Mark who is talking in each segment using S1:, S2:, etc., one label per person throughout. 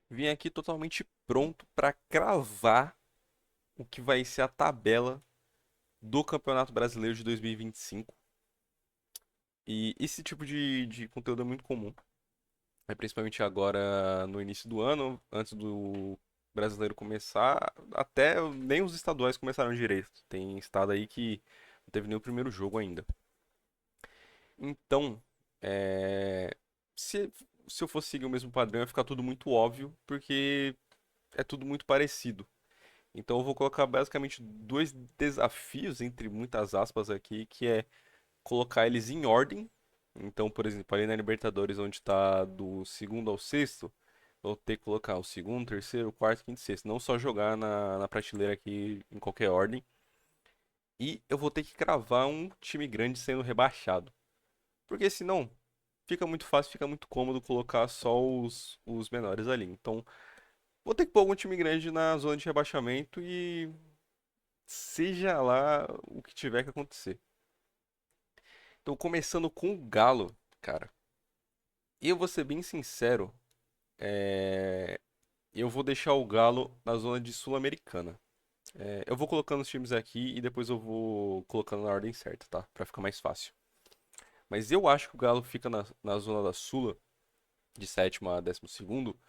S1: Vim aqui totalmente pronto para cravar o que vai ser a tabela do Campeonato Brasileiro de 2025. E esse tipo de conteúdo é muito comum, principalmente agora no início do ano, antes do brasileiro começar, até nem os estaduais começaram direito. Tem estado aí que não teve nem o primeiro jogo ainda. Então, é, se, se eu fosse seguir o mesmo padrão, ia ficar tudo muito óbvio, porque é tudo muito parecido. Então eu vou colocar basicamente dois desafios, entre muitas aspas aqui, que é colocar eles em ordem. Então, por exemplo, ali na Libertadores, onde está do segundo ao sexto, eu vou ter que colocar o segundo, terceiro, quarto, quinto, sexto. Não só jogar na prateleira aqui em qualquer ordem. E eu vou ter que cravar um time grande sendo rebaixado. Porque senão fica muito fácil, fica muito cômodo colocar só os menores ali. Então, vou ter que pôr algum time grande na zona de rebaixamento e seja lá o que tiver que acontecer. Então, começando com o Galo, cara. Eu vou ser bem sincero, é, eu vou deixar o Galo na zona de Sul-Americana. Eu vou colocando os times aqui e depois eu vou colocando na ordem certa, tá? Pra ficar mais fácil. Mas eu acho que o Galo fica na zona da Sula, de sétimo a décimo segundo,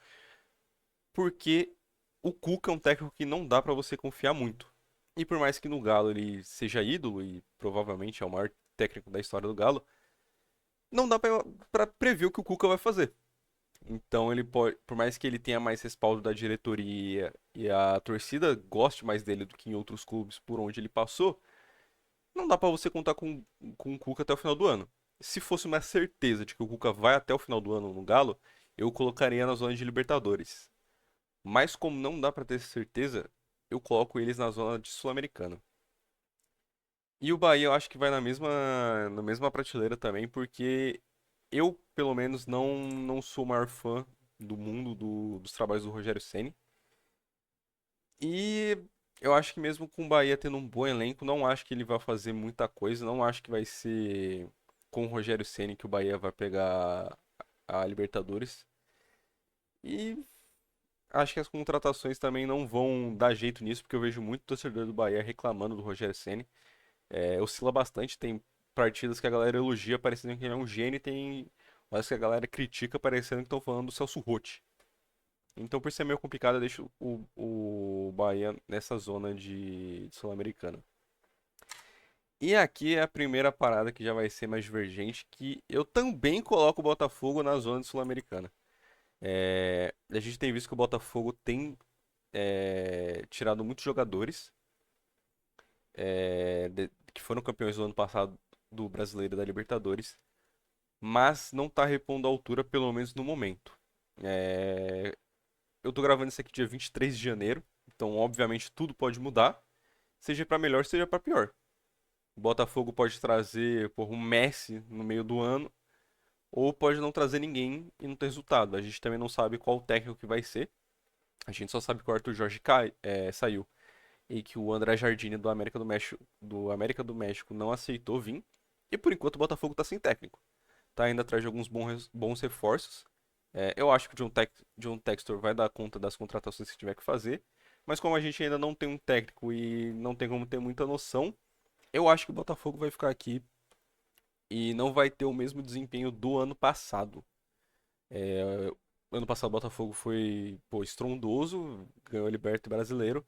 S1: porque o Cuca é um técnico que não dá pra você confiar muito. E por mais que no Galo ele seja ídolo e provavelmente é o maior técnico da história do Galo, não dá pra prever o que o Cuca vai fazer. Então ele pode, por mais que ele tenha mais respaldo da diretoria e a torcida goste mais dele do que em outros clubes por onde ele passou, não dá pra você contar com o Cuca até o final do ano. Se fosse uma certeza de que o Cuca vai até o final do ano no Galo, eu colocaria na zona de Libertadores. Mas como não dá pra ter certeza, eu coloco eles na zona de Sul-Americana. E o Bahia eu acho que vai na mesma prateleira também, porque eu, pelo menos, não sou o maior fã do mundo dos trabalhos do Rogério Ceni. E eu acho que mesmo com o Bahia tendo um bom elenco, não acho que ele vai fazer muita coisa. Não acho que vai ser com o Rogério Ceni que o Bahia vai pegar a Libertadores. E acho que as contratações também não vão dar jeito nisso, porque eu vejo muito torcedor do Bahia reclamando do Rogério Ceni. Oscila bastante, tem partidas que a galera elogia parecendo que ele é um gênio e tem mas que a galera critica parecendo que estão falando do Celso Roth. Então, por ser meio complicado, eu deixo o Bahia nessa zona de Sul-Americana. E aqui é a primeira parada que já vai ser mais divergente, que eu também coloco o Botafogo na zona de Sul-Americana. A gente tem visto que o Botafogo tem tirado muitos jogadores que foram campeões do ano passado do Brasileiro e da Libertadores, mas não está repondo à altura, pelo menos no momento. É, eu tô gravando isso aqui dia 23 de janeiro, então obviamente tudo pode mudar, seja para melhor, seja para pior. O Botafogo pode trazer por um Messi no meio do ano, ou pode não trazer ninguém e não ter resultado. A gente também não sabe qual técnico que vai ser. A gente só sabe que o Arthur Jorge saiu e que o André Jardine do América do México não aceitou vir. E por enquanto o Botafogo tá sem técnico. Tá indo atrás de alguns bons reforços. Eu acho que o John Textor vai dar conta das contratações que tiver que fazer. Mas como a gente ainda não tem um técnico e não tem como ter muita noção, eu acho que o Botafogo vai ficar aqui e não vai ter o mesmo desempenho do ano passado. É, ano passado o Botafogo foi, pô, estrondoso, ganhou o Liberta Brasileiro,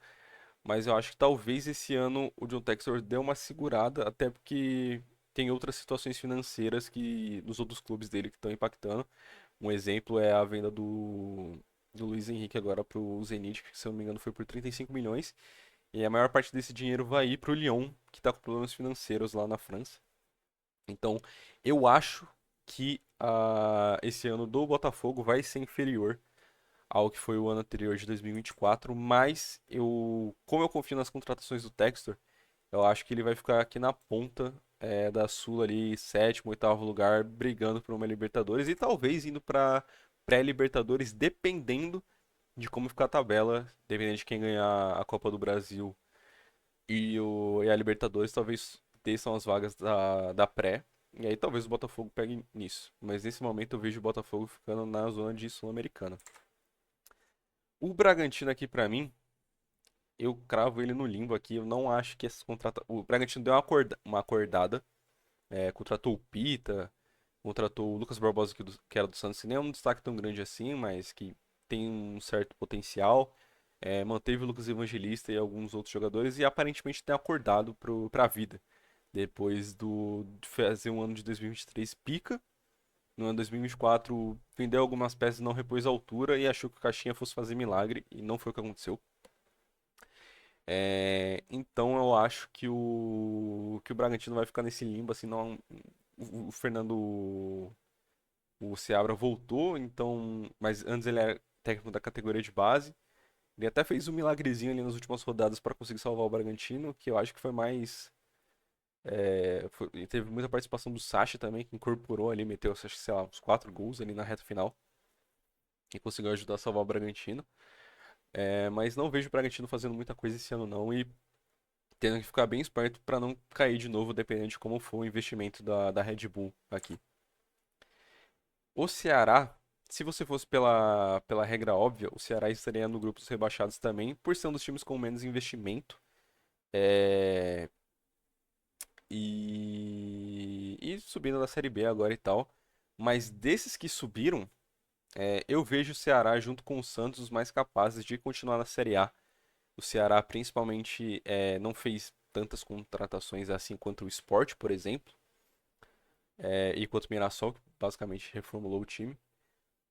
S1: mas eu acho que talvez esse ano o John Textor dê uma segurada, até porque tem outras situações financeiras que nos outros clubes dele que estão impactando. Um exemplo é a venda do Luiz Henrique agora para o Zenit, que se eu não me engano foi por 35 milhões, e a maior parte desse dinheiro vai ir para o Lyon, que está com problemas financeiros lá na França. Então, eu acho que esse ano do Botafogo vai ser inferior ao que foi o ano anterior de 2024, mas como eu confio nas contratações do Textor, eu acho que ele vai ficar aqui na ponta da Sula ali, sétimo, oitavo lugar, brigando por uma Libertadores e talvez indo para pré-Libertadores, dependendo de como ficar a tabela, dependendo de quem ganhar a Copa do Brasil e a Libertadores, talvez desçam as vagas da pré. E aí talvez o Botafogo pegue nisso. Mas nesse momento eu vejo o Botafogo ficando na zona de Sul-Americana. O Bragantino aqui pra mim, eu cravo ele no limbo aqui. Eu não acho que essas contratações. O Bragantino deu uma acordada, contratou o Pita, contratou o Lucas Barbosa, que era do Santos, que nem é um destaque tão grande assim, mas que tem um certo potencial. Manteve o Lucas Evangelista e alguns outros jogadores e aparentemente tem acordado pra vida. Depois de fazer um ano de 2023 pica, no ano de 2024 vendeu algumas peças, não repôs a altura e achou que o Caixinha fosse fazer milagre e não foi o que aconteceu. Então eu acho que o Bragantino vai ficar nesse limbo, assim, não, o Fernando, o Seabra voltou, então, mas antes ele era técnico da categoria de base. Ele até fez um milagrezinho ali nas últimas rodadas para conseguir salvar o Bragantino, que eu acho que foi mais. E teve muita participação do Sacha também, que incorporou ali, meteu, acho que, sei lá, uns 4 gols ali na reta final e conseguiu ajudar a salvar o Bragantino. Mas não vejo o Bragantino fazendo muita coisa esse ano não e tendo que ficar bem esperto para não cair de novo, dependendo de como for o investimento da Red Bull aqui. O Ceará, se você fosse pela regra óbvia, o Ceará estaria no grupo dos rebaixados também, por ser um dos times com menos investimento. É, e subindo da Série B agora e tal. Mas desses que subiram, eu vejo o Ceará junto com o Santos os mais capazes de continuar na Série A. O Ceará principalmente não fez tantas contratações assim quanto o Sport, por exemplo, e quanto o Mirassol, que basicamente reformulou o time.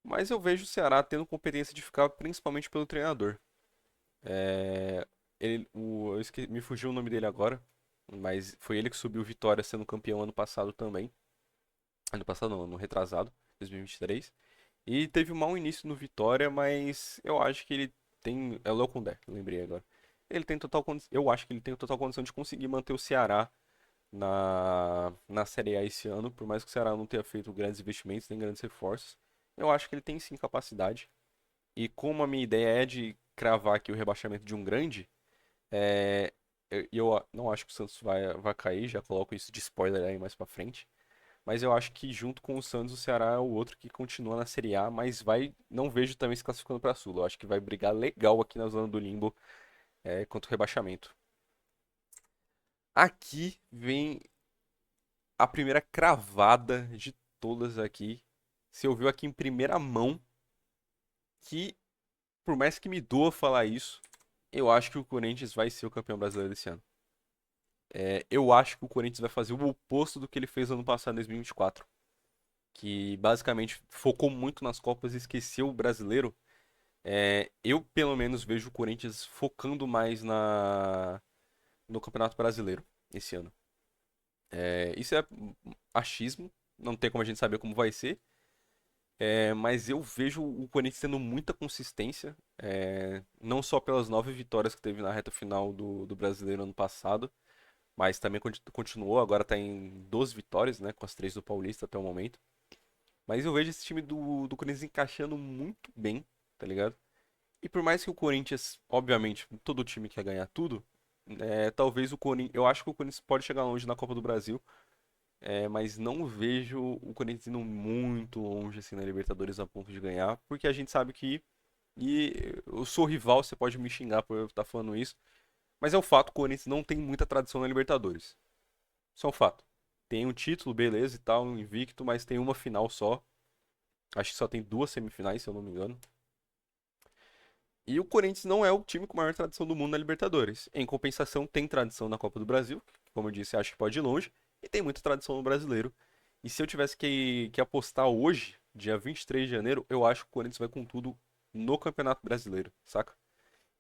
S1: Mas eu vejo o Ceará tendo competência de ficar principalmente pelo treinador. É, me fugiu o nome dele agora, mas foi ele que subiu o Vitória sendo campeão ano passado também. Ano passado não, ano retrasado, 2023. E 23. E teve um mau início no Vitória, mas eu acho que ele tem. É o Léo Condé, lembrei agora. Ele tem total Eu acho que ele tem total condição de conseguir manter o Ceará na Série A esse ano, por mais que o Ceará não tenha feito grandes investimentos, nem grandes reforços. Eu acho que ele tem sim capacidade. E como a minha ideia é de cravar aqui o rebaixamento de um grande, eu não acho que o Santos vai cair, já coloco isso de spoiler aí mais pra frente. Mas eu acho que junto com o Santos, o Ceará é o outro que continua na Série A, mas não vejo também se classificando para Sul. Eu acho que vai brigar legal aqui na zona do limbo, contra o rebaixamento. Aqui vem a primeira cravada de todas aqui. Você ouviu aqui em primeira mão que, por mais que me doa falar isso, eu acho que o Corinthians vai ser o campeão brasileiro desse ano. Eu acho que o Corinthians vai fazer o oposto do que ele fez ano passado, em 2024. Que basicamente focou muito nas Copas e esqueceu o brasileiro. Eu, pelo menos, vejo o Corinthians focando mais no Campeonato Brasileiro esse ano. Isso é achismo, não tem como a gente saber como vai ser. Mas eu vejo o Corinthians tendo muita consistência, não só pelas 9 vitórias que teve na reta final do Brasileiro ano passado, mas também continuou, agora está em 12 vitórias, né, com as 3 do Paulista até o momento. Mas eu vejo esse time do Corinthians encaixando muito bem, tá ligado? E por mais que o Corinthians, obviamente, todo time quer ganhar tudo, talvez o Corinthians. Eu acho que o Corinthians pode chegar longe na Copa do Brasil, mas não vejo o Corinthians indo muito longe assim na Libertadores a ponto de ganhar, porque a gente sabe que. E eu sou rival, você pode me xingar por eu estar falando isso, mas é o fato: o Corinthians não tem muita tradição na Libertadores. Isso é um fato. Tem um título, beleza e tal, um invicto, mas tem uma final só. Acho que só tem 2 semifinais, se eu não me engano. E o Corinthians não é o time com maior tradição do mundo na Libertadores. Em compensação, tem tradição na Copa do Brasil, que, como eu disse, acho que pode ir longe, e tem muita tradição no brasileiro. E se eu tivesse que apostar hoje, dia 23 de janeiro, eu acho que o Corinthians vai com tudo no Campeonato Brasileiro, saca?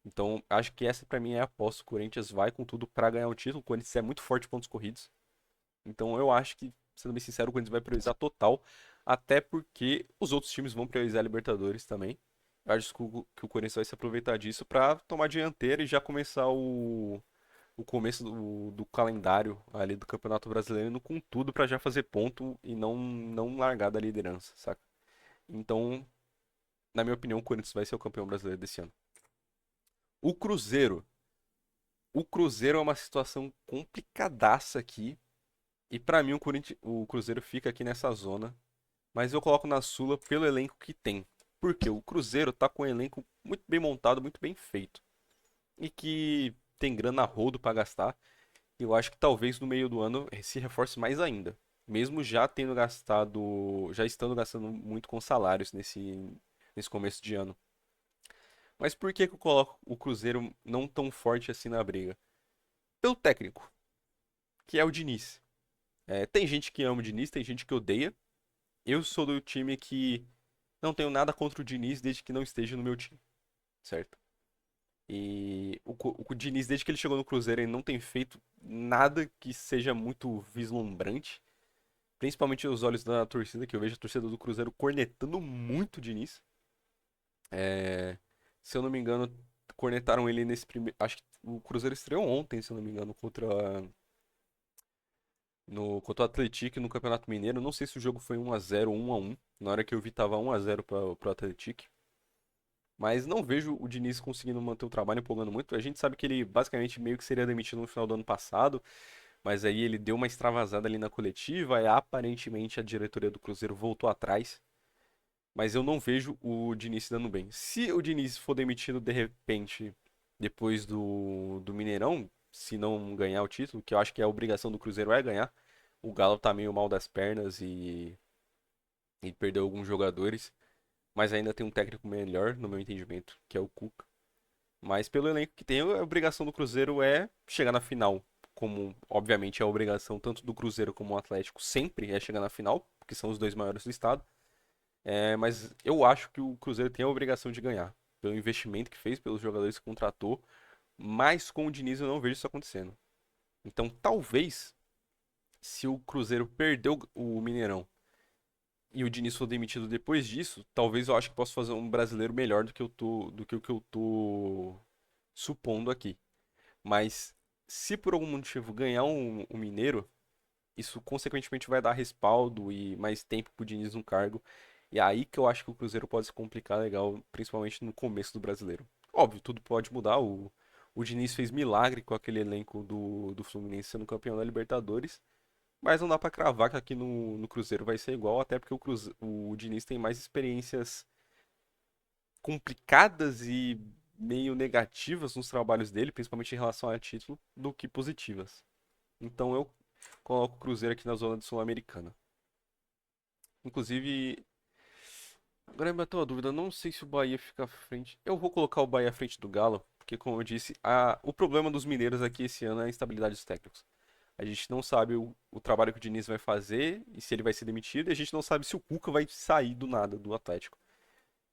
S1: Então, acho que essa pra mim é a aposta. O Corinthians vai com tudo pra ganhar o título. O Corinthians é muito forte em pontos corridos. Então, eu acho que, sendo bem sincero, o Corinthians vai priorizar total. Até porque os outros times vão priorizar a Libertadores também. Eu acho que o Corinthians vai se aproveitar disso para tomar dianteira e já começar o começo do calendário ali do Campeonato Brasileiro indo com tudo para já fazer ponto e não largar da liderança, saca? Então, na minha opinião, o Corinthians vai ser o campeão brasileiro desse ano. O Cruzeiro. O Cruzeiro é uma situação complicadaça aqui. E para mim, o Cruzeiro fica aqui nessa zona. Mas eu coloco na Sula pelo elenco que tem. Porque o Cruzeiro tá com um elenco muito bem montado, muito bem feito. E que tem grana a rodo pra gastar. E eu acho que talvez no meio do ano se reforce mais ainda. Mesmo já tendo gastado, já estando gastando muito com salários nesse começo de ano. Mas por que que eu coloco o Cruzeiro não tão forte assim na briga? Pelo técnico, que é o Diniz. Tem gente que ama o Diniz, tem gente que odeia. Eu sou do time que não tenho nada contra o Diniz desde que não esteja no meu time, certo? E o Diniz, desde que ele chegou no Cruzeiro, ele não tem feito nada que seja muito vislumbrante. Principalmente os olhos da torcida, que eu vejo a torcida do Cruzeiro cornetando muito o Diniz. É, Se eu não me engano, cornetaram ele nesse primeiro. Acho que o Cruzeiro estreou ontem, se eu não me engano, contra o Atlético no Campeonato Mineiro. Não sei se o jogo foi 1-0 ou 1-1. Na hora que eu vi, tava 1-0 pro Atlético. Mas não vejo o Diniz conseguindo manter o trabalho empolgando muito. A gente sabe que ele basicamente meio que seria demitido no final do ano passado. Mas aí ele deu uma extravasada ali na coletiva. E aparentemente a diretoria do Cruzeiro voltou atrás. Mas eu não vejo o Diniz se dando bem. Se o Diniz for demitido de repente depois do Mineirão, se não ganhar o título, que eu acho que a obrigação do Cruzeiro é ganhar, o Galo tá meio mal das pernas e perdeu alguns jogadores, mas ainda tem um técnico melhor, no meu entendimento, que é o Cuca. Mas pelo elenco que tem, a obrigação do Cruzeiro é chegar na final. Como, obviamente, é a obrigação tanto do Cruzeiro como do Atlético sempre é chegar na final, porque são os dois maiores do estado. Mas eu acho que o Cruzeiro tem a obrigação de ganhar. Pelo investimento que fez, pelos jogadores que contratou. Mas com o Diniz eu não vejo isso acontecendo. Então talvez, se o Cruzeiro perdeu o Mineirão e o Diniz for demitido depois disso, talvez eu acho que possa fazer um brasileiro melhor do que o que eu tô supondo aqui. Mas se por algum motivo ganhar um Mineiro, isso consequentemente vai dar respaldo e mais tempo pro Diniz no cargo. E é aí que eu acho que o Cruzeiro pode se complicar legal, principalmente no começo do brasileiro. Óbvio, tudo pode mudar. O Diniz fez milagre com aquele elenco do Fluminense sendo campeão da Libertadores. Mas não dá pra cravar que aqui no Cruzeiro vai ser igual, até porque o Diniz tem mais experiências complicadas e meio negativas nos trabalhos dele, principalmente em relação a título, do que positivas. Então eu coloco o Cruzeiro aqui na zona de Sul-Americana. Inclusive, agora me bateu uma dúvida, não sei se o Bahia fica à frente. Eu vou colocar o Bahia à frente do Galo, porque como eu disse, o problema dos mineiros aqui esse ano é a instabilidade dos técnicos. A gente não sabe o trabalho que o Diniz vai fazer e se ele vai ser demitido, e a gente não sabe se o Cuca vai sair do nada do Atlético.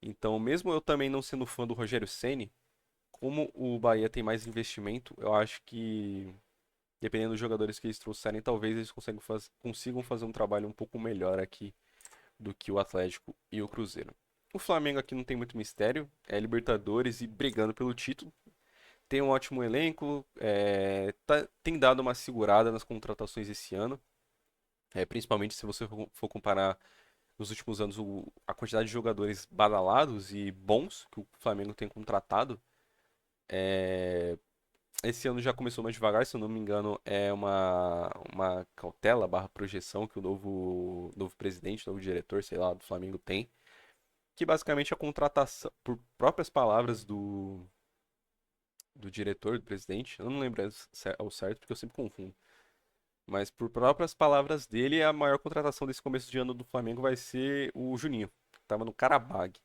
S1: Então, mesmo eu também não sendo fã do Rogério Ceni, como o Bahia tem mais investimento, eu acho que dependendo dos jogadores que eles trouxerem, talvez eles consigam fazer um trabalho um pouco melhor aqui do que o Atlético e o Cruzeiro. O Flamengo aqui não tem muito mistério, é Libertadores e brigando pelo título. Tem um ótimo elenco, tem dado uma segurada nas contratações esse ano, principalmente se você for comparar nos últimos anos a quantidade de jogadores badalados e bons que o Flamengo tem contratado. É, Esse ano já começou mais devagar, se eu não me engano, é uma cautela barra projeção que o novo presidente, novo diretor, sei lá, do Flamengo tem. Que basicamente a contratação, por próprias palavras do diretor, do presidente, eu não lembro ao certo porque eu sempre confundo. Mas por próprias palavras dele, a maior contratação desse começo de ano do Flamengo vai ser o Juninho, que tava no Karabag.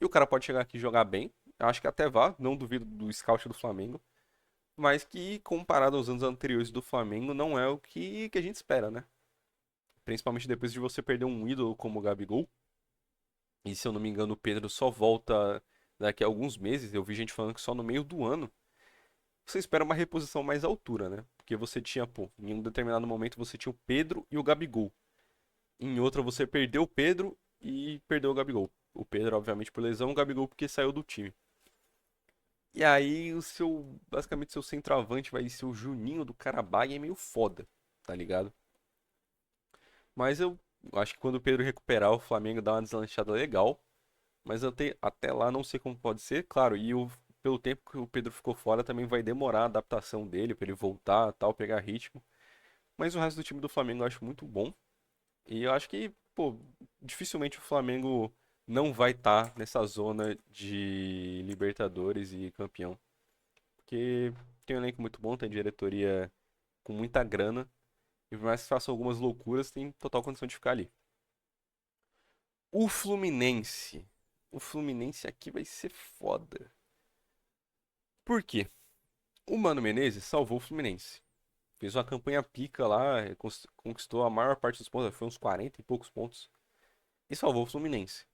S1: E o cara pode chegar aqui e jogar bem, eu acho que até vá, não duvido do scout do Flamengo. Mas que, comparado aos anos anteriores do Flamengo, não é o que a gente espera, né? Principalmente depois de você perder um ídolo como o Gabigol. E se eu não me engano, o Pedro só volta daqui a alguns meses. Eu vi gente falando que só no meio do ano. Você espera uma reposição mais à altura, né? Porque você tinha, pô, em um determinado momento você tinha o Pedro e o Gabigol. Em outra você perdeu o Pedro e perdeu o Gabigol. O Pedro, obviamente, por lesão, o Gabigol porque saiu do time. E aí basicamente seu centroavante vai ser o Juninho do Karabag, é meio foda, tá ligado? Mas eu acho que quando o Pedro recuperar, o Flamengo dá uma deslanchada legal. Mas até lá não sei como pode ser, claro. Pelo tempo que o Pedro ficou fora, também vai demorar a adaptação dele, pra ele voltar, tal, pegar ritmo. Mas o resto do time do Flamengo eu acho muito bom. E eu acho que, pô, dificilmente o Flamengo não vai estar nessa zona de Libertadores e campeão. Porque tem um elenco muito bom, tem diretoria com muita grana. E por mais que façam algumas loucuras, tem total condição de ficar ali. O Fluminense. O Fluminense aqui vai ser foda. Por quê? O Mano Menezes salvou o Fluminense. Fez uma campanha pica lá, conquistou a maior parte dos pontos, foi uns 40 e poucos pontos. E salvou o Fluminense.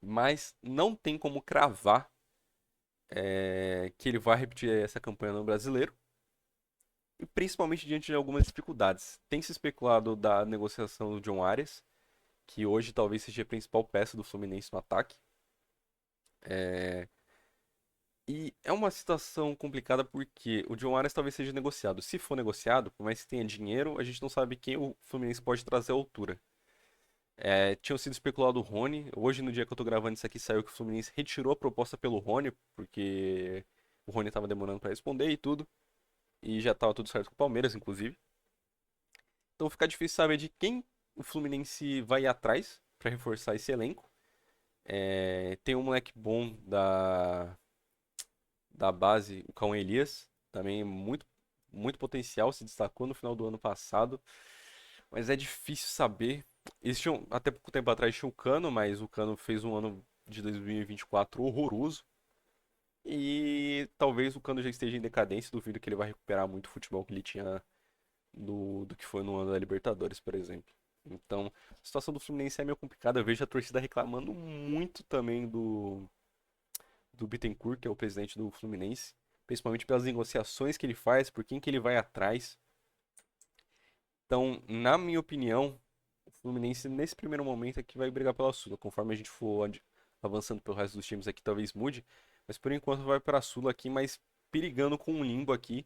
S1: Mas não tem como cravar que ele vai repetir essa campanha no Brasileiro. E principalmente diante de algumas dificuldades. Tem se especulado da negociação do John Arias, que hoje talvez seja a principal peça do Fluminense no ataque. E é uma situação complicada porque o John Arias talvez seja negociado. Se for negociado, por mais que tenha dinheiro, a gente não sabe quem o Fluminense pode trazer à altura. Tinha sido especulado o Rony. Hoje, no dia que eu tô gravando isso aqui, saiu que o Fluminense retirou a proposta pelo Rony, porque o Rony tava demorando pra responder e tudo. E já tava tudo certo com o Palmeiras, inclusive. Então fica difícil saber de quem o Fluminense vai ir atrás pra reforçar esse elenco. Tem um moleque bom da base, o Cauã Elias, também muito, muito potencial, se destacou no final do ano passado, mas é difícil saber. Até pouco tempo atrás tinha o Cano, mas o Cano fez um ano de 2024 horroroso. E talvez o Cano já esteja em decadência, duvido que ele vai recuperar muito o futebol que ele tinha do que foi no ano da Libertadores, por exemplo. Então, a situação do Fluminense é meio complicada. Eu vejo a torcida reclamando muito também do Bittencourt, que é o presidente do Fluminense, principalmente pelas negociações que ele faz, por quem que ele vai atrás. Então, na minha opinião, o Fluminense nesse primeiro momento aqui vai brigar pela Sula. Conforme a gente for avançando pelo resto dos times aqui, talvez mude, mas por enquanto vai para a Sula aqui, mas perigando com um limbo aqui,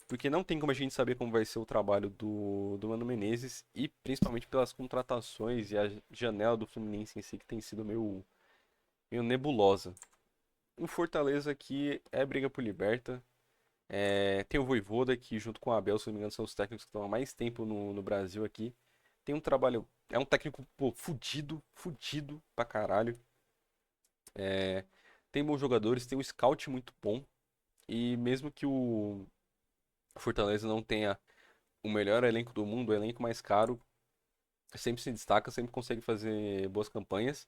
S1: porque não tem como a gente saber como vai ser o trabalho do Mano Menezes e principalmente pelas contratações e a janela do Fluminense em si que tem sido meio nebulosa. O Fortaleza aqui é briga por Liberta. Tem o Vojvoda, que junto com o Abel, se não me engano, são os técnicos que estão há mais tempo no Brasil aqui. Tem um trabalho. É um técnico, pô, fudido, fudido pra caralho. É, Tem bons jogadores, tem um scout muito bom. E mesmo que o Fortaleza não tenha o melhor elenco do mundo, o elenco mais caro, sempre se destaca, sempre consegue fazer boas campanhas.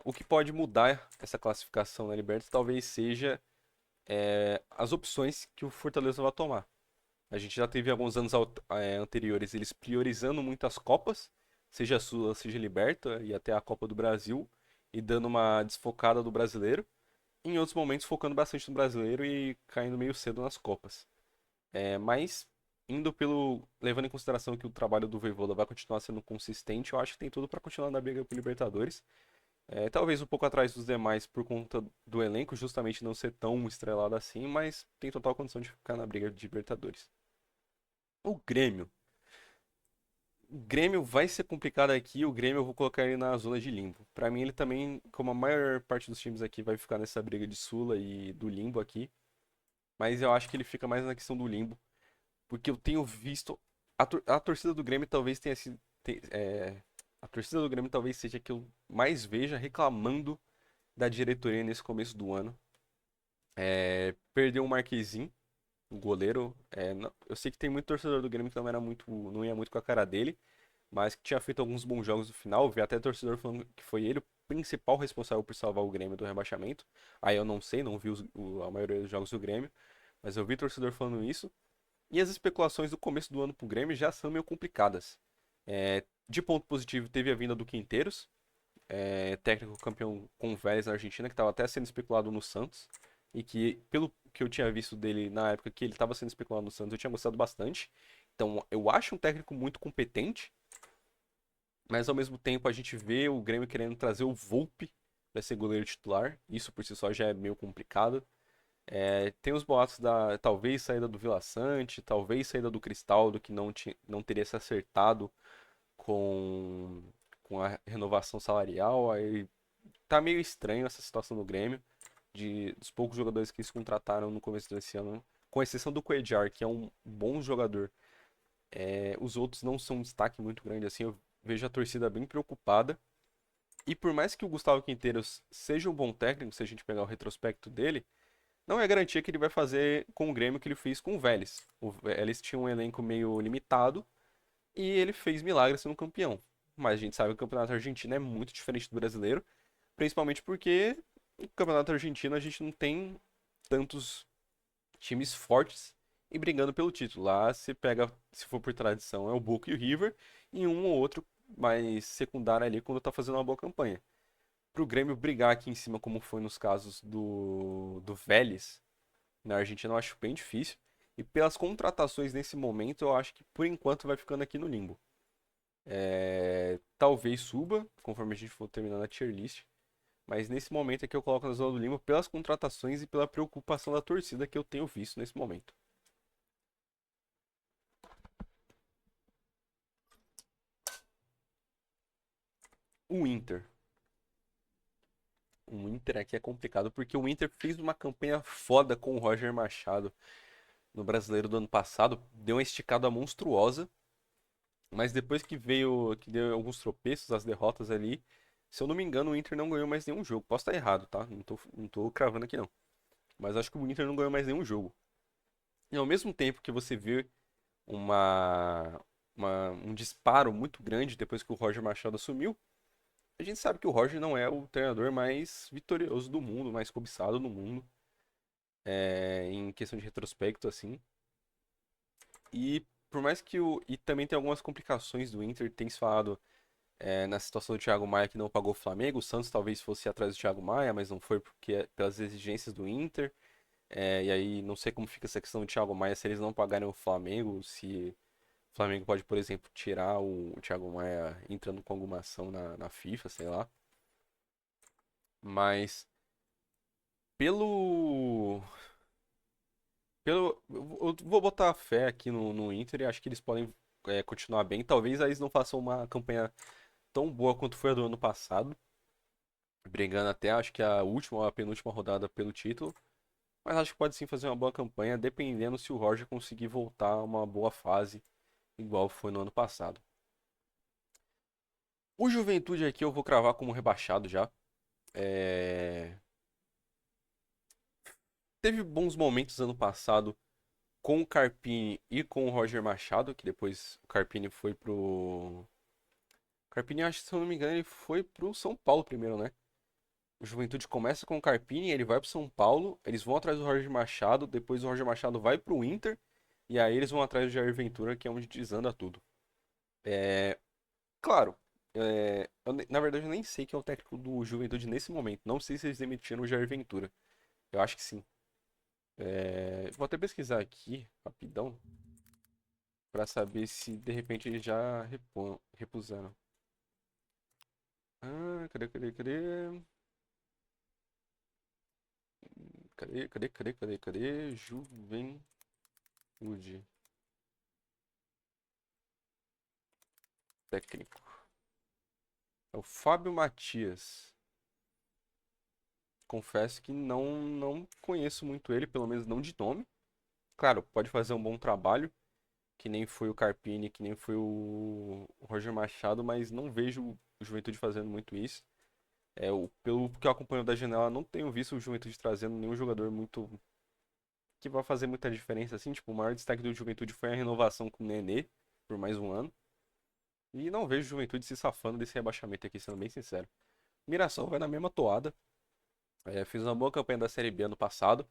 S1: O que pode mudar essa classificação na Libertadores talvez seja as opções que o Fortaleza vai tomar. A gente já teve alguns anos anteriores eles priorizando muito as Copas, seja a Sula, seja a Liberta e até a Copa do Brasil, e dando uma desfocada do brasileiro. Em outros momentos focando bastante no brasileiro e caindo meio cedo nas Copas. Mas levando em consideração que o trabalho do Voivoda vai continuar sendo consistente, eu acho que tem tudo para continuar na briga por Libertadores. Talvez um pouco atrás dos demais por conta do elenco, justamente não ser tão estrelado assim, mas tem total condição de ficar na briga de Libertadores. O Grêmio. O Grêmio vai ser complicado aqui, o Grêmio eu vou colocar ele na zona de limbo. Pra mim ele também, como a maior parte dos times aqui, vai ficar nessa briga de Sula e do limbo aqui. Mas eu acho que ele fica mais na questão do limbo, porque eu tenho visto a torcida do Grêmio talvez tenha sido a torcida do Grêmio talvez seja a que eu mais veja reclamando da diretoria nesse começo do ano. Perdeu o Marquezinho, o goleiro. Eu sei que tem muito torcedor do Grêmio que não ia muito com a cara dele, mas que tinha feito alguns bons jogos no final. Vi até torcedor falando que foi ele o principal responsável por salvar o Grêmio do rebaixamento. Aí eu não sei, não vi a maioria dos jogos do Grêmio, mas eu vi torcedor falando isso. E as especulações do começo do ano pro Grêmio já são meio complicadas. De ponto positivo, teve a vinda do Quinteiros, técnico campeão com o Vélez na Argentina, que estava até sendo especulado no Santos. E que, pelo que eu tinha visto dele na época que ele estava sendo especulado no Santos, eu tinha gostado bastante. Então, eu acho um técnico muito competente, mas ao mesmo tempo a gente vê o Grêmio querendo trazer o Volpi para ser goleiro titular. Isso por si só já é meio complicado. Tem os boatos da talvez saída do Vila Sante, talvez saída do Cristaldo, que não teria se acertado com, com a renovação salarial. Aí tá meio estranho essa situação do Grêmio, dos poucos jogadores que eles contrataram no começo desse ano, com exceção do Cuéllar, que é um bom jogador. Os outros não são um destaque muito grande assim. Eu vejo a torcida bem preocupada. E por mais que o Gustavo Quinteiros seja um bom técnico, se a gente pegar o retrospecto dele, não é garantia que ele vai fazer com o Grêmio o que ele fez com o Vélez. O Vélez tinha um elenco meio limitado e ele fez milagres sendo campeão. Mas a gente sabe que o campeonato argentino é muito diferente do brasileiro, principalmente porque no campeonato argentino a gente não tem tantos times fortes e brigando pelo título. Lá você pega, se for por tradição, é o Boca e o River, e um ou outro mais secundário ali quando tá fazendo uma boa campanha. Pro Grêmio brigar aqui em cima, como foi nos casos do Vélez, na Argentina, eu acho bem difícil. E pelas contratações nesse momento, eu acho que por enquanto vai ficando aqui no limbo. Talvez suba, conforme a gente for terminando a tier list. Mas nesse momento aqui eu coloco na zona do limbo pelas contratações e pela preocupação da torcida que eu tenho visto nesse momento. O Inter. O Inter aqui é complicado porque o Inter fez uma campanha foda com o Roger Machado no Brasileiro do ano passado, deu uma esticada monstruosa, mas depois que veio, que deu alguns tropeços, as derrotas ali, se eu não me engano, o Inter não ganhou mais nenhum jogo. Posso estar errado, tá? Não tô cravando aqui não. Mas acho que o Inter não ganhou mais nenhum jogo. E ao mesmo tempo que você vê uma, um disparo muito grande depois que o Roger Machado assumiu, a gente sabe que o Roger não é o treinador mais vitorioso do mundo, mais cobiçado do mundo, em questão de retrospecto, assim. E por mais que o. E também tem algumas complicações do Inter, tem se falado na situação do Thiago Maia que não pagou o Flamengo. O Santos talvez fosse atrás do Thiago Maia, mas não foi porque pelas exigências do Inter. E aí não sei como fica essa questão do Thiago Maia se eles não pagarem o Flamengo, se o Flamengo pode, por exemplo, tirar o Thiago Maia entrando com alguma ação na FIFA, sei lá. Mas pelo. Eu vou botar fé aqui no Inter e acho que eles podem continuar bem. Talvez eles não façam uma campanha tão boa quanto foi a do ano passado, brigando até acho que a última ou a penúltima rodada pelo título. Mas acho que pode sim fazer uma boa campanha, dependendo se o Roger conseguir voltar a uma boa fase, igual foi no ano passado. O Juventude aqui eu vou cravar como rebaixado já. É, Teve bons momentos ano passado com o Carpini e com o Roger Machado, que depois o Carpini foi pro. O Carpini, acho que se eu não me engano, ele foi pro São Paulo primeiro, né? O Juventude começa com o Carpini, ele vai pro São Paulo, eles vão atrás do Roger Machado, depois o Roger Machado vai pro Inter, e aí eles vão atrás do Jair Ventura, que é onde desanda tudo. É, claro, na verdade eu nem sei quem é o técnico do Juventude nesse momento. Não sei se eles demitiram o Jair Ventura. Eu acho que sim. Vou até pesquisar aqui, rapidão, pra saber se de repente eles já repuseram. Ah, cadê? Cadê? Juventude. Técnico. É o Fábio Matias. Confesso que não conheço muito ele, pelo menos não de nome. Claro, pode fazer um bom trabalho, que nem foi o Carpini, que nem foi o Roger Machado, mas não vejo o Juventude fazendo muito isso. Pelo que eu acompanho da janela, não tenho visto o Juventude trazendo nenhum jogador muito que vai fazer muita diferença assim. Tipo, o maior destaque do Juventude foi a renovação com o Nenê por mais um ano. E não vejo o Juventude se safando desse rebaixamento aqui, sendo bem sincero. Mirassol vai na mesma toada. Fez uma boa campanha da Série B ano passado.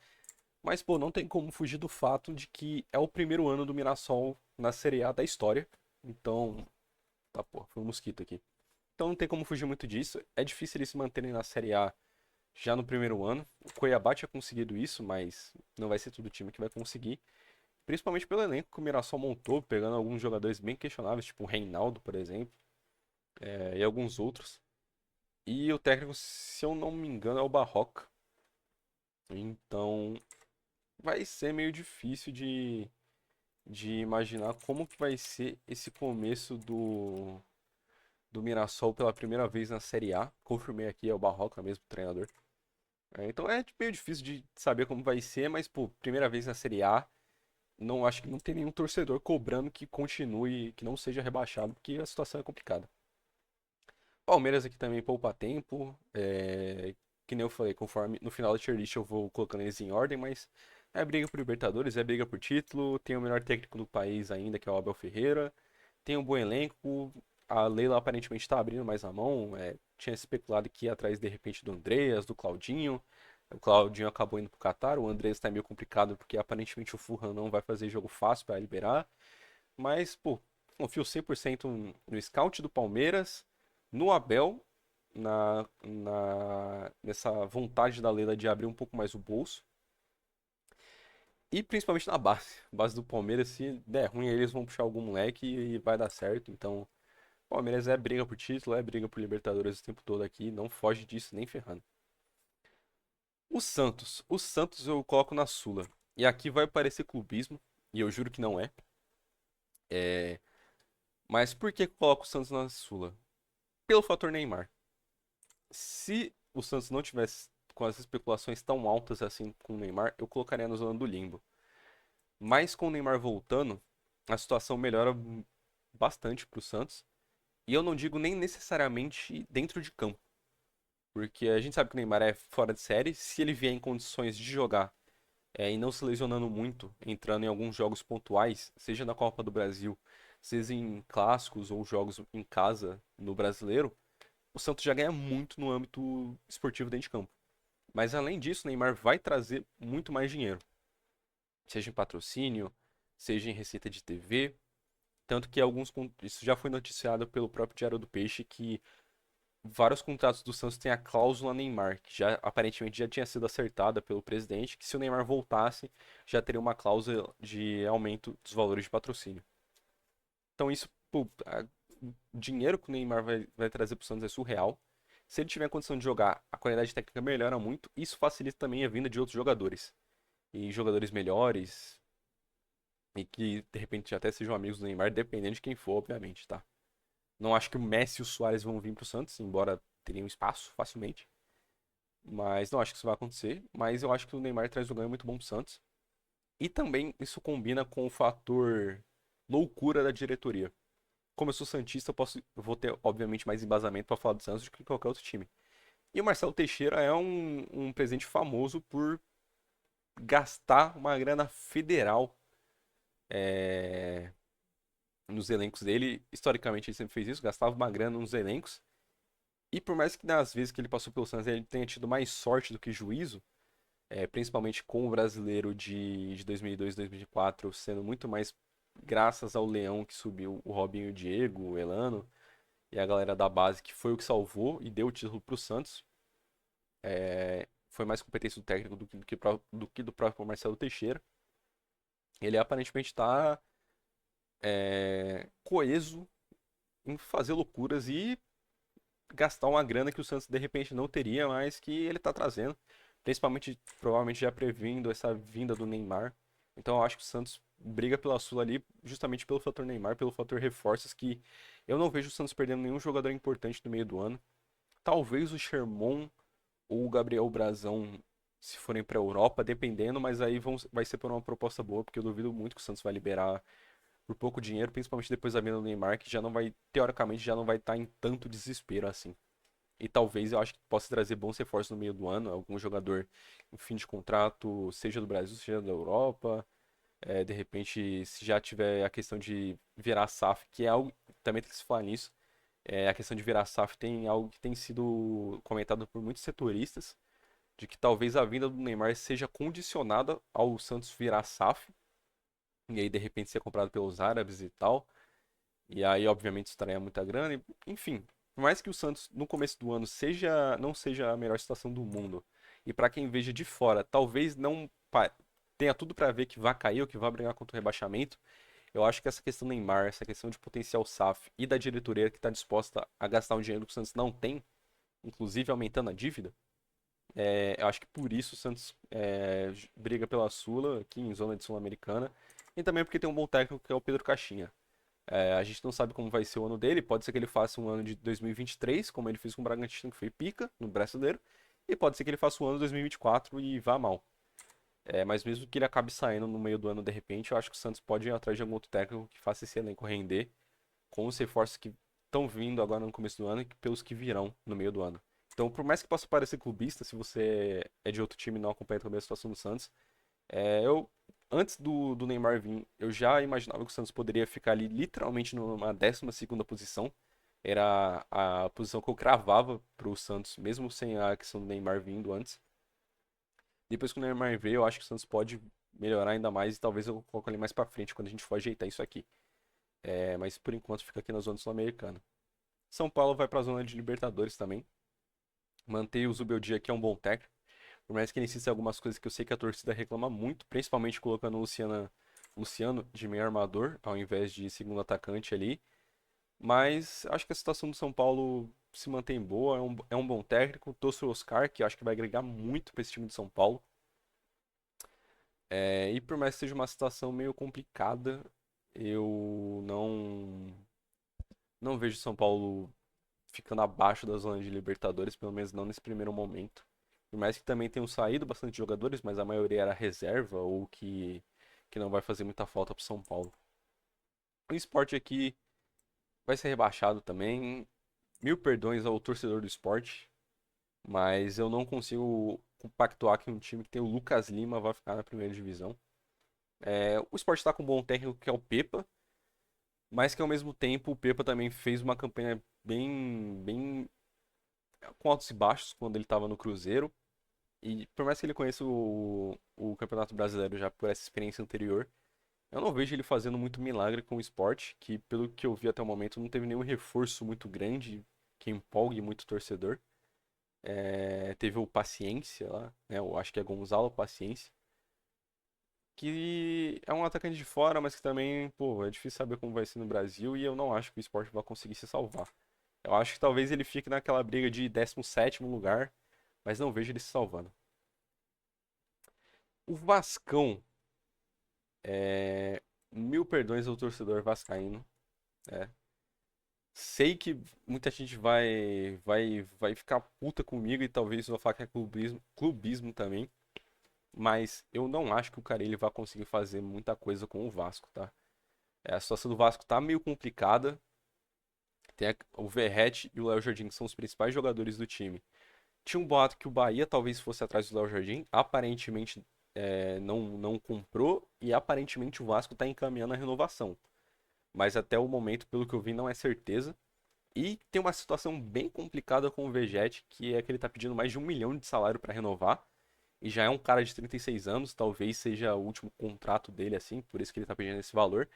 S1: Mas, pô, não tem como fugir do fato de que é o primeiro ano do Mirassol na Série A da história. Então, tá, pô, foi um mosquito aqui. Então não tem como fugir muito disso. É difícil eles se manterem na Série A já no primeiro ano. O Cuiabá tinha conseguido isso, mas não vai ser todo time que vai conseguir. Principalmente pelo elenco que o Mirassol montou, pegando alguns jogadores bem questionáveis, tipo o Reinaldo, por exemplo, e alguns outros. E o técnico, se eu não me engano, é o Barroca. Então vai ser meio difícil de imaginar como que vai ser esse começo do Mirassol pela primeira vez na Série A. Confirmei aqui, é o Barroca mesmo, o treinador. Então é meio difícil de saber como vai ser, mas, pô, primeira vez na Série A, não acho que não tem nenhum torcedor cobrando que continue, que não seja rebaixado, porque a situação é complicada. Palmeiras aqui também poupa tempo. Que nem eu falei, conforme no final da tier list eu vou colocando eles em ordem, mas é briga por Libertadores, é briga por título. Tem o melhor técnico do país ainda, que é o Abel Ferreira. Tem um bom elenco. A Leila aparentemente está abrindo mais a mão. Tinha especulado que ia atrás de repente do Andreas, do Claudinho. O Claudinho acabou indo pro Catar. O Andreas tá meio complicado porque aparentemente o Fulham não vai fazer jogo fácil para liberar. Mas, pô, confio 100% no scout do Palmeiras, no Abel, nessa vontade da Leila de abrir um pouco mais o bolso. E principalmente na base. Base do Palmeiras, se der ruim, eles vão puxar algum moleque e vai dar certo. Então, Palmeiras é briga por título, é briga por Libertadores o tempo todo aqui. Não foge disso nem ferrando. O Santos. O Santos eu coloco na Sula. E aqui vai parecer clubismo, e eu juro que não é. É, Mas por que eu coloco o Santos na Sula? Pelo fator Neymar. Se o Santos não tivesse com as especulações tão altas assim com o Neymar, eu colocaria na zona do limbo. Mas com o Neymar voltando, a situação melhora bastante para o Santos. E eu não digo nem necessariamente dentro de campo, porque a gente sabe que o Neymar é fora de série. Se ele vier em condições de jogar e não se lesionando muito, entrando em alguns jogos pontuais, seja na Copa do Brasil, seja em clássicos ou jogos em casa no Brasileiro, o Santos já ganha muito no âmbito esportivo dentro de campo. Mas além disso, o Neymar vai trazer muito mais dinheiro, seja em patrocínio, seja em receita de TV. Tanto que isso já foi noticiado pelo próprio Diário do Peixe que vários contratos do Santos têm a cláusula Neymar, que já aparentemente já tinha sido acertada pelo presidente, que se o Neymar voltasse, já teria uma cláusula de aumento dos valores de patrocínio. Então isso, pô, o dinheiro que o Neymar vai trazer para o Santos é surreal. Se ele tiver condição de jogar, a qualidade técnica melhora muito. Isso facilita também a vinda de outros jogadores. E jogadores melhores. E que de repente até sejam amigos do Neymar, dependendo de quem for, obviamente, tá? Não acho que o Messi e o Suárez vão vir pro Santos, embora teriam espaço facilmente. Mas não acho que isso vai acontecer. Mas eu acho que o Neymar traz um ganho muito bom pro Santos. E também isso combina com o fator loucura da diretoria. Como eu sou santista, eu vou ter, obviamente, mais embasamento para falar do Santos do que qualquer outro time. E o Marcelo Teixeira é um presidente famoso por gastar uma grana federal é, nos elencos dele. Historicamente, ele sempre fez isso, gastava uma grana nos elencos. E por mais que nas vezes que ele passou pelo Santos ele tenha tido mais sorte do que juízo, principalmente com o brasileiro de 2002 e 2004, sendo muito mais graças ao Leão que subiu o Robinho e o Diego, o Elano e a galera da base, que foi o que salvou e deu o título pro Santos. Foi mais competência do técnico do que do próprio Marcelo Teixeira. Ele aparentemente está coeso em fazer loucuras e gastar uma grana que o Santos de repente não teria, mas que ele está trazendo. Principalmente, provavelmente já previndo essa vinda do Neymar. Então eu acho que o Santos briga pela Sula ali justamente pelo fator Neymar, pelo fator reforços, que eu não vejo o Santos perdendo nenhum jogador importante no meio do ano. Talvez o Sherman ou o Gabriel Brazão, se forem para a Europa, dependendo, mas aí vai ser por uma proposta boa, porque eu duvido muito que o Santos vai liberar por pouco dinheiro, principalmente depois da venda do Neymar, que já não vai, teoricamente, já não vai estar em tanto desespero assim. E talvez eu acho que possa trazer bons reforços no meio do ano, algum jogador em fim de contrato, seja do Brasil, seja da Europa. De repente, se já tiver a questão de virar SAF, que é algo, também tem que se falar nisso, a questão de virar SAF tem algo que tem sido comentado por muitos setoristas, de que talvez a vinda do Neymar seja condicionada ao Santos virar SAF, e aí de repente ser comprado pelos árabes e tal. E aí, obviamente, isso traria muita grana. Enfim, por mais que o Santos no começo do ano não seja a melhor situação do mundo, e para quem veja de fora, talvez não tenha tudo para ver que vai cair ou que vai brigar contra o rebaixamento, eu acho que essa questão do Neymar, essa questão de potencial SAF e da diretoria que está disposta a gastar um dinheiro que o Santos não tem, inclusive aumentando a dívida, eu acho que por isso o Santos briga pela Sula, aqui em zona de Sul-Americana, e também porque tem um bom técnico que é o Pedro Caixinha. A gente não sabe como vai ser o ano dele, pode ser que ele faça um ano de 2023, como ele fez com o Bragantino, que foi pica no brasileiro, e pode ser que ele faça um ano de 2024 e vá mal. Mas mesmo que ele acabe saindo no meio do ano de repente, eu acho que o Santos pode ir atrás de algum outro técnico que faça esse elenco render, com os reforços que estão vindo agora no começo do ano e pelos que virão no meio do ano. Então, por mais que possa parecer clubista, se você é de outro time e não acompanha também a situação do Santos, eu, antes do Neymar vir, eu já imaginava que o Santos poderia ficar ali literalmente numa 12ª posição. Era a posição que eu cravava pro Santos, mesmo sem a questão do Neymar vindo antes. Depois que o Neymar veio, eu acho que o Santos pode melhorar ainda mais e talvez eu coloque ele mais pra frente quando a gente for ajeitar isso aqui. Mas por enquanto fica aqui na zona sul-americana. São Paulo vai pra zona de Libertadores também. Mantei o Zubeldia, que é um bom técnico. Por mais que ele insista em algumas coisas que eu sei que a torcida reclama muito, principalmente colocando Luciano de meio armador, ao invés de segundo atacante ali. Mas acho que a situação do São Paulo se mantém boa, é um bom técnico. Torço o Oscar, que acho que vai agregar muito para esse time de São Paulo. E por mais que seja uma situação meio complicada, eu não vejo São Paulo ficando abaixo da zona de Libertadores, pelo menos não nesse primeiro momento. Por mais que também tenham saído bastante jogadores, mas a maioria era reserva ou que não vai fazer muita falta pro São Paulo. O esporte aqui vai ser rebaixado também. Mil perdões ao torcedor do esporte, mas eu não consigo compactuar que um time que tem o Lucas Lima vai ficar na primeira divisão. O esporte está com um bom técnico que é o Pepa, mas que ao mesmo tempo o Pepa também fez uma campanha bem com altos e baixos quando ele estava no Cruzeiro. E por mais que ele conheça o Campeonato Brasileiro já por essa experiência anterior, eu não vejo ele fazendo muito milagre com o esporte, que pelo que eu vi até o momento não teve nenhum reforço muito grande que empolgue muito o torcedor. Teve o Paciência lá, né? Eu acho que é Gonzalo Paciência, que é um atacante de fora, mas que também, pô, é difícil saber como vai ser no Brasil e eu não acho que o esporte vai conseguir se salvar. Eu acho que talvez ele fique naquela briga de 17º lugar, mas não vejo ele se salvando. O Vascão, mil perdões ao torcedor vascaíno. É. Sei que muita gente vai ficar puta comigo e talvez vai falar que é clubismo também. Mas eu não acho que o Carille vai conseguir fazer muita coisa com o Vasco, tá? A situação do Vasco tá meio complicada. O Verratti e o Léo Jardim que são os principais jogadores do time. Tinha um boato que o Bahia talvez fosse atrás do Léo Jardim. Aparentemente não comprou. E aparentemente o Vasco tá encaminhando a renovação. Mas até o momento, pelo que eu vi, não é certeza. E tem uma situação bem complicada com o Vegetti, que é que ele tá pedindo mais de 1 milhão de salário para renovar. E já é um cara de 36 anos, talvez seja o último contrato dele, assim, por isso que ele tá pedindo esse valor.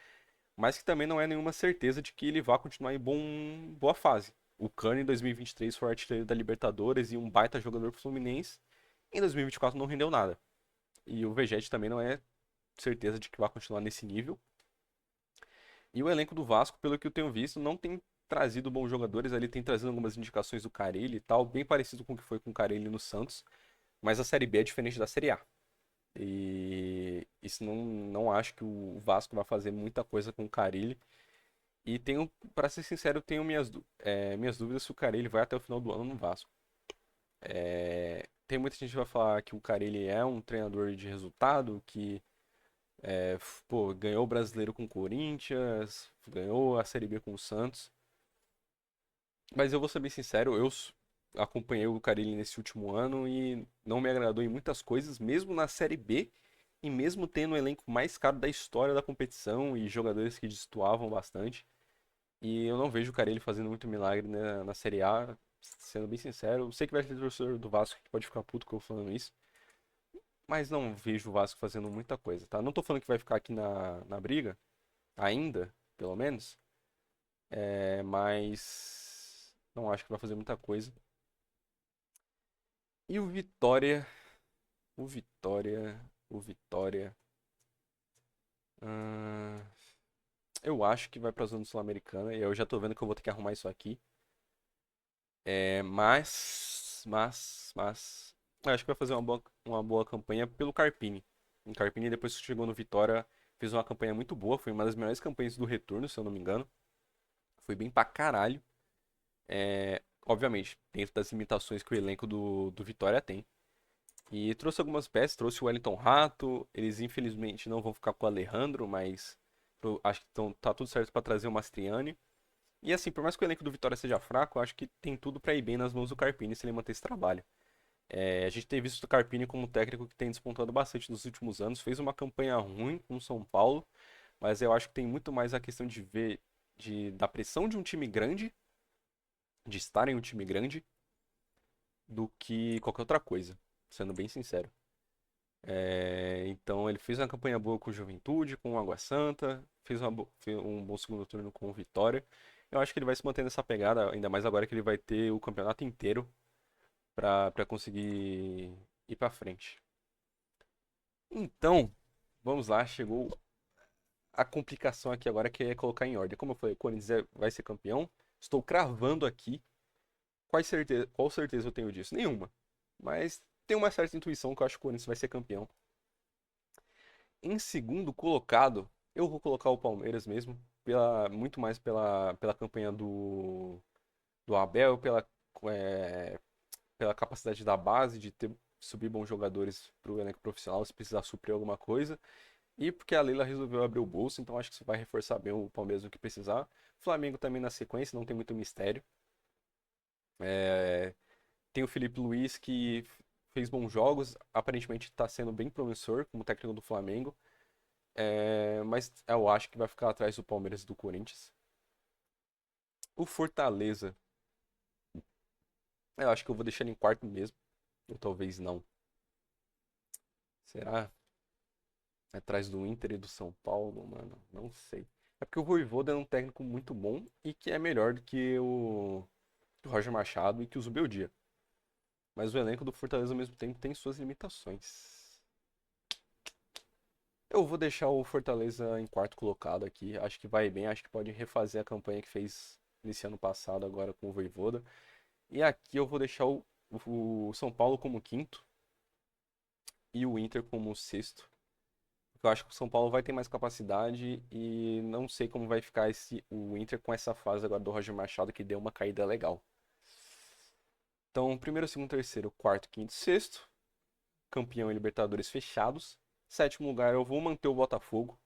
S1: Mas que também não é nenhuma certeza de que ele vá continuar em boa fase. O Cano em 2023 foi artilheiro da Libertadores e um baita jogador pro Fluminense. Em 2024 não rendeu nada. E o Vegetti também não é certeza de que vai continuar nesse nível. E o elenco do Vasco, pelo que eu tenho visto, não tem trazido bons jogadores. Ali tem trazido algumas indicações do Carille e tal, bem parecido com o que foi com o Carille no Santos. Mas a Série B é diferente da Série A. E isso não acho que o Vasco vai fazer muita coisa com o Carille. E tenho, para ser sincero, eu tenho minhas dúvidas se o Carille vai até o final do ano no Vasco. Tem muita gente que vai falar que o Carille é um treinador de resultado, que pô, ganhou o Brasileiro com o Corinthians, ganhou a Série B com o Santos. Mas eu vou ser bem sincero, acompanhei o Carille nesse último ano e não me agradou em muitas coisas, mesmo na Série B e mesmo tendo o elenco mais caro da história da competição e jogadores que destoavam bastante. E eu não vejo o Carille fazendo muito milagre, né, na Série A, sendo bem sincero. Eu sei que vai ter torcedor do Vasco que pode ficar puto com eu falando isso, mas não vejo o Vasco fazendo muita coisa, tá? Não tô falando que vai ficar aqui na briga, ainda, pelo menos, mas não acho que vai fazer muita coisa. E o Vitória, o Vitória, o Vitória. hum, eu acho que vai pra zona sul-americana e eu já tô vendo que eu vou ter que arrumar isso aqui. Mas. Eu acho que vai fazer uma boa campanha pelo Carpini. O Carpini, depois que chegou no Vitória, fez uma campanha muito boa. Foi uma das melhores campanhas do retorno, se eu não me engano. Foi bem pra caralho. Obviamente, dentro das limitações que o elenco do Vitória tem. E trouxe algumas peças, trouxe o Wellington Rato. Eles infelizmente não vão ficar com o Alejandro, mas acho que tá tudo certo pra trazer o Mastriani. E assim, por mais que o elenco do Vitória seja fraco, eu acho que tem tudo pra ir bem nas mãos do Carpini se ele manter esse trabalho. A gente tem visto o Carpini como um técnico que tem despontado bastante nos últimos anos, fez uma campanha ruim com o São Paulo, mas eu acho que tem muito mais a questão de ver da pressão de um time grande, de estar em um time grande, do que qualquer outra coisa, sendo bem sincero. Então ele fez uma campanha boa com o Juventude, com o Água Santa, fez um bom segundo turno com o Vitória. Eu acho que ele vai se manter nessa pegada, ainda mais agora que ele vai ter o campeonato inteiro para conseguir ir para frente. Então, vamos lá, chegou a complicação aqui agora que é colocar em ordem. Como eu falei, o Corinthians vai ser campeão. Estou cravando aqui. Qual certeza eu tenho disso? Nenhuma. Mas tenho uma certa intuição que eu acho que o Corinthians vai ser campeão. Em segundo colocado, eu vou colocar o Palmeiras mesmo, muito mais pela campanha do Abel, é, pela capacidade da base de subir bons jogadores para o elenco profissional, se precisar suprir alguma coisa. E porque a Leila resolveu abrir o bolso, então acho que isso vai reforçar bem o Palmeiras no que precisar. Flamengo também na sequência, não tem muito mistério. É, Tem o Felipe Luiz que fez bons jogos, aparentemente está sendo bem promissor como técnico do Flamengo. Mas eu acho que vai ficar atrás do Palmeiras e do Corinthians. O Fortaleza, eu acho que eu vou deixar ele em quarto mesmo. Ou talvez não. Será? Atrás do Inter e do São Paulo, mano? Não sei. É porque o Vojvoda é um técnico muito bom e que é melhor do que o Roger Machado e que o Zubeldia. Mas o elenco do Fortaleza ao mesmo tempo tem suas limitações. Eu vou deixar o Fortaleza em quarto colocado aqui. Acho que vai bem, acho que pode refazer a campanha que fez nesse ano passado agora com o Vojvoda. E aqui eu vou deixar o São Paulo como quinto e o Inter como sexto. Porque eu acho que o São Paulo vai ter mais capacidade e não sei como vai ficar o Inter com essa fase agora do Roger Machado que deu uma caída legal. Então, primeiro, segundo, terceiro, quarto, quinto, sexto. Campeão e Libertadores fechados. Sétimo lugar, eu vou manter o Botafogo.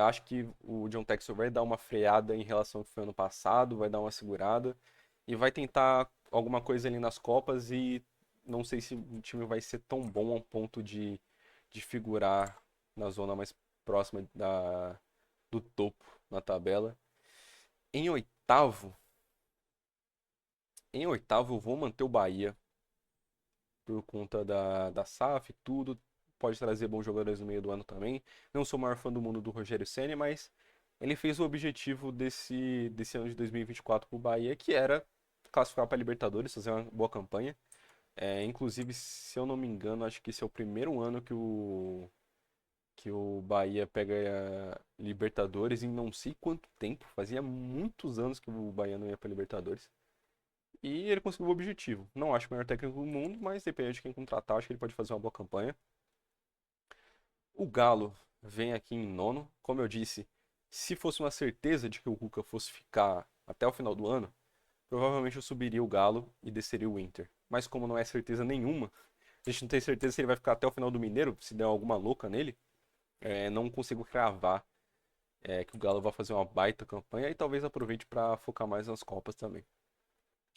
S1: Acho que o John Textor vai dar uma freada em relação ao que foi ano passado, vai dar uma segurada e vai tentar alguma coisa ali nas Copas e não sei se o time vai ser tão bom ao ponto de figurar na zona mais próxima do topo na tabela. Em oitavo, em oitavo eu vou manter o Bahia por conta da SAF e tudo. Pode trazer bons jogadores no meio do ano também. Não sou o maior fã do mundo do Rogério Ceni, mas ele fez o objetivo desse ano de 2024 para o Bahia, que era classificar para a Libertadores, fazer uma boa campanha. Inclusive, se eu não me engano, acho que esse é o primeiro ano que o Bahia pega a Libertadores em não sei quanto tempo. Fazia muitos anos que o Bahia não ia para Libertadores. E ele conseguiu o objetivo. Não acho o melhor técnico do mundo, mas dependendo de quem contratar, acho que ele pode fazer uma boa campanha. O Galo vem aqui em nono. Como eu disse, se fosse uma certeza de que o Cuca fosse ficar até o final do ano, provavelmente eu subiria o Galo e desceria o Inter. Mas como não é certeza nenhuma, a gente não tem certeza se ele vai ficar até o final do Mineiro, se der alguma louca nele, não consigo cravar que o Galo vai fazer uma baita campanha e talvez aproveite para focar mais nas Copas também.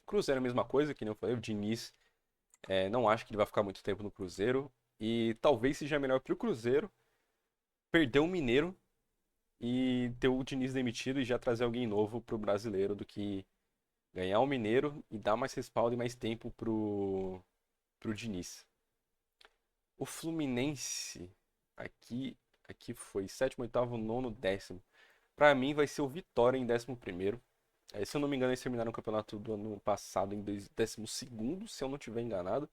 S1: Cruzeiro é a mesma coisa, que nem eu falei, o Diniz não acho que ele vai ficar muito tempo no Cruzeiro e talvez seja melhor para o Cruzeiro perder o Mineiro e ter o Diniz demitido e já trazer alguém novo pro brasileiro do que ganhar o Mineiro e dar mais respaldo e mais tempo pro Diniz. O Fluminense aqui foi sétimo, oitavo, nono, décimo. Pra mim vai ser o Vitória em décimo primeiro. Se eu não me engano, eles terminaram o campeonato do ano passado em décimo segundo, se eu não estiver enganado.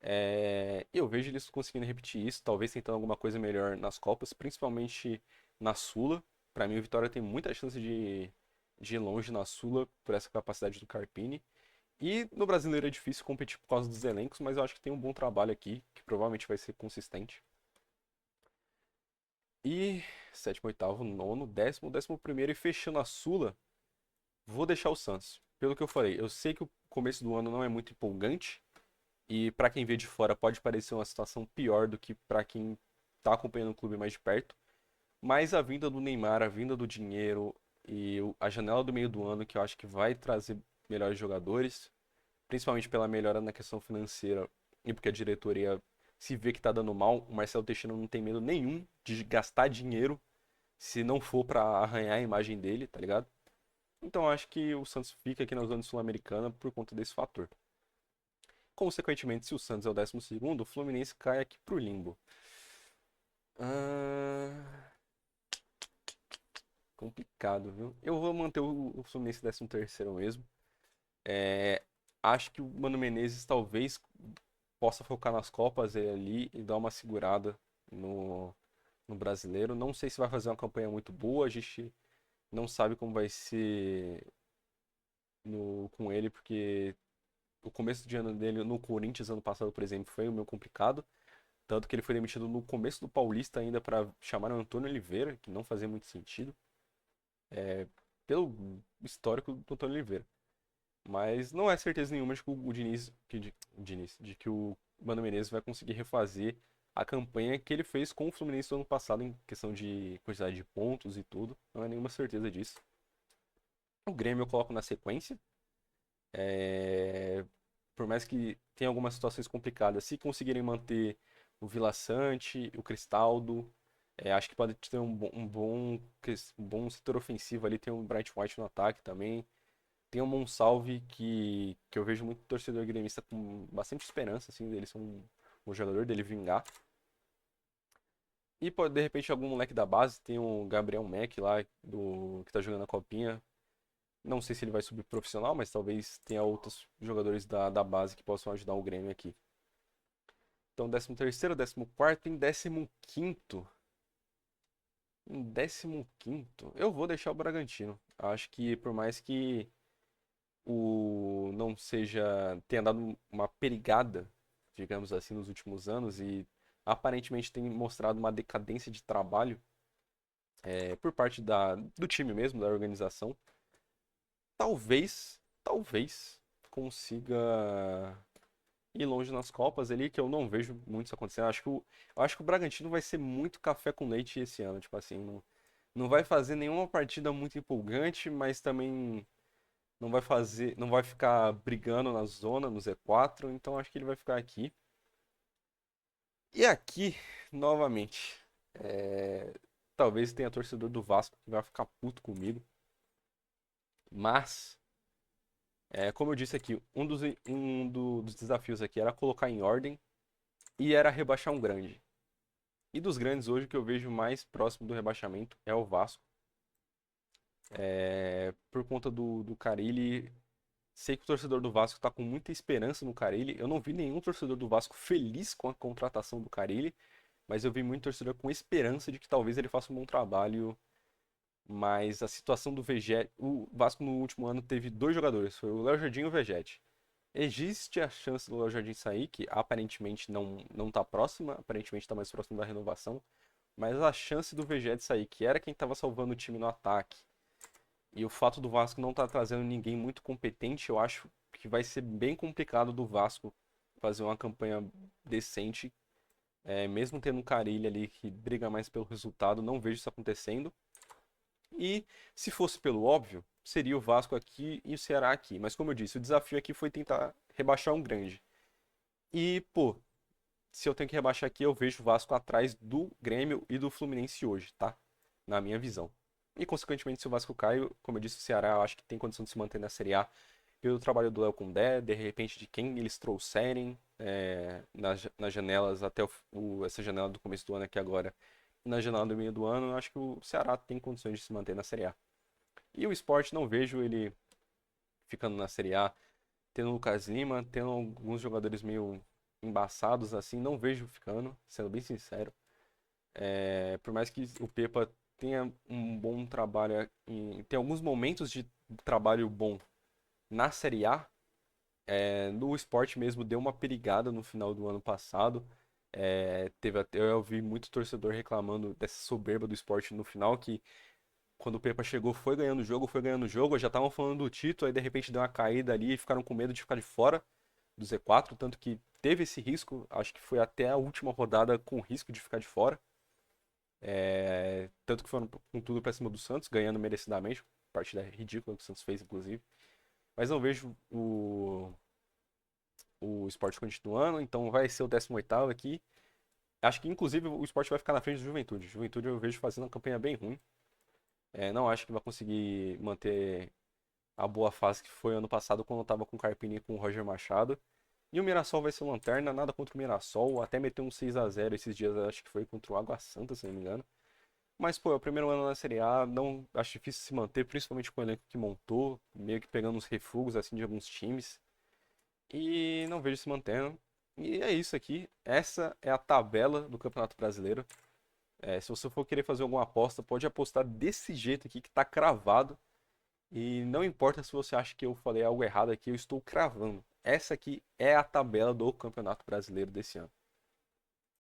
S1: E eu vejo eles conseguindo repetir isso, talvez tentando alguma coisa melhor nas Copas, principalmente na Sula. Para mim, o Vitória tem muita chance de ir longe na Sula por essa capacidade do Carpini. E no Brasileiro é difícil competir por causa dos elencos, mas eu acho que tem um bom trabalho aqui, que provavelmente vai ser consistente. E sétimo, oitavo, nono, décimo primeiro e fechando a Sula, vou deixar o Santos. Pelo que eu falei, eu sei que o começo do ano não é muito empolgante, e para quem vê de fora pode parecer uma situação pior do que para quem tá acompanhando o clube mais de perto. Mas a vinda do Neymar, a vinda do dinheiro, E a janela do meio do ano que eu acho que vai trazer melhores jogadores, principalmente pela melhora na questão financeira e porque a diretoria se vê que tá dando mal, o Marcelo Teixeira não tem medo nenhum de gastar dinheiro se não for pra arranhar a imagem dele, tá ligado? Então eu acho que o Santos fica aqui na zona sul-americana por conta desse fator. Consequentemente, se o Santos é o 12º, o Fluminense cai aqui pro limbo. Ah, complicado, viu? Eu vou manter o Fluminense 13º mesmo. É, acho que o Mano Menezes talvez possa focar nas Copas ali e dar uma segurada no, no brasileiro. Não sei se vai fazer uma campanha muito boa, a gente não sabe como vai ser com ele, porque o começo de ano dele no Corinthians ano passado, por exemplo, foi meio complicado. Tanto que ele foi demitido no começo do Paulista ainda para chamar o Antônio Oliveira, que não fazia muito sentido, pelo histórico do Antônio Oliveira. Mas não é certeza nenhuma de que o Diniz, de que o Mano Menezes vai conseguir refazer a campanha que ele fez com o Fluminense no ano passado em questão de quantidade de pontos e tudo. Não é nenhuma certeza disso. O Grêmio eu coloco na sequência. É, por mais que tenha algumas situações complicadas, se conseguirem manter o Vila Sante, o Cristaldo, acho que pode ter um bom setor ofensivo ali. Tem o Bright White no ataque também. Tem o Monsalve, que eu vejo muito torcedor gremista com bastante esperança, assim, dele ser um jogador, dele vingar. E pode, de repente, algum moleque da base, tem o Gabriel Mack lá, que tá jogando a Copinha. Não sei se ele vai subir pro profissional, mas talvez tenha outros jogadores da base que possam ajudar o Grêmio aqui. Então, 13º, 14º, em 15º. Em 15º, eu vou deixar o Bragantino. Acho que por mais que o não seja tenha dado uma perigada, digamos assim, nos últimos anos e aparentemente tem mostrado uma decadência de trabalho por parte do time mesmo, da organização, talvez consiga ir longe nas Copas ali, que eu não vejo muito isso acontecendo. Eu acho que o Bragantino vai ser muito café com leite esse ano, tipo assim, não vai fazer nenhuma partida muito empolgante, mas também não vai ficar brigando na zona, no Z4, então acho que ele vai ficar aqui. E aqui, novamente, é, talvez tenha torcedor do Vasco que vai ficar puto comigo, mas, como eu disse aqui, dos desafios aqui era colocar em ordem e era rebaixar um grande. E dos grandes hoje, o que eu vejo mais próximo do rebaixamento é o Vasco. Por conta do Carille. Sei que o torcedor do Vasco está com muita esperança no Carille. Eu não vi nenhum torcedor do Vasco feliz com a contratação do Carille, mas eu vi muito torcedor com esperança de que talvez ele faça um bom trabalho. Mas a situação do Vegetti. O Vasco no último ano teve dois jogadores, foi o Léo Jardim e o Vegetti. Existe a chance do Léo Jardim sair, que aparentemente não está próxima, aparentemente está mais próximo da renovação. Mas a chance do Vegetti sair, que era quem estava salvando o time no ataque, e o fato do Vasco não estar trazendo ninguém muito competente, eu acho que vai ser bem complicado do Vasco fazer uma campanha decente, mesmo tendo um Carille ali que briga mais pelo resultado, não vejo isso acontecendo. E se fosse pelo óbvio, seria o Vasco aqui e o Ceará aqui. Mas como eu disse, o desafio aqui foi tentar rebaixar um grande. E, pô, se eu tenho que rebaixar aqui, eu vejo o Vasco atrás do Grêmio e do Fluminense hoje, tá? Na minha visão. E, consequentemente, se o Vasco cai, como eu disse, o Ceará eu acho que tem condição de se manter na Série A pelo trabalho do Léo Condé, de repente de quem eles trouxerem nas janelas até essa janela do começo do ano aqui agora, e na janela do meio do ano, eu acho que o Ceará tem condições de se manter na Série A. E o Sport não vejo ele ficando na Série A, tendo o Lucas Lima, tendo alguns jogadores meio embaçados assim, não vejo ficando, sendo bem sincero. Por mais que o Pepa tenha um bom trabalho, tem alguns momentos de trabalho bom na Série A, no Sport mesmo deu uma perigada no final do ano passado. Teve até, eu ouvi muito torcedor reclamando dessa soberba do Sport no final, que quando o Pepa chegou foi ganhando o jogo, já estavam falando do título, aí de repente deu uma caída ali e ficaram com medo de ficar de fora do Z4, tanto que teve esse risco, acho que foi até a última rodada com risco de ficar de fora. Tanto que foram com tudo pra cima do Santos, ganhando merecidamente. Partida ridícula que o Santos fez, inclusive. Mas não vejo o Sport continuando, então vai ser o 18º aqui. Acho que, inclusive, o Sport vai ficar na frente do Juventude. Juventude eu vejo fazendo uma campanha bem ruim. Não acho que vai conseguir manter a boa fase que foi ano passado, quando eu tava com o Carpini e com o Roger Machado. E o Mirassol vai ser lanterna, nada contra o Mirassol. Até meteu um 6-0 esses dias, acho que foi contra o Água Santa, se não me engano. Mas, pô, é o primeiro ano na Série A, não acho difícil se manter, principalmente com o elenco que montou, meio que pegando uns refugos assim de alguns times. E não vejo se mantendo. E é isso aqui. Essa é a tabela do Campeonato Brasileiro. Se você for querer fazer alguma aposta, pode apostar desse jeito aqui que tá cravado. E não importa se você acha que eu falei algo errado aqui, eu estou cravando. Essa aqui é a tabela do Campeonato Brasileiro desse ano.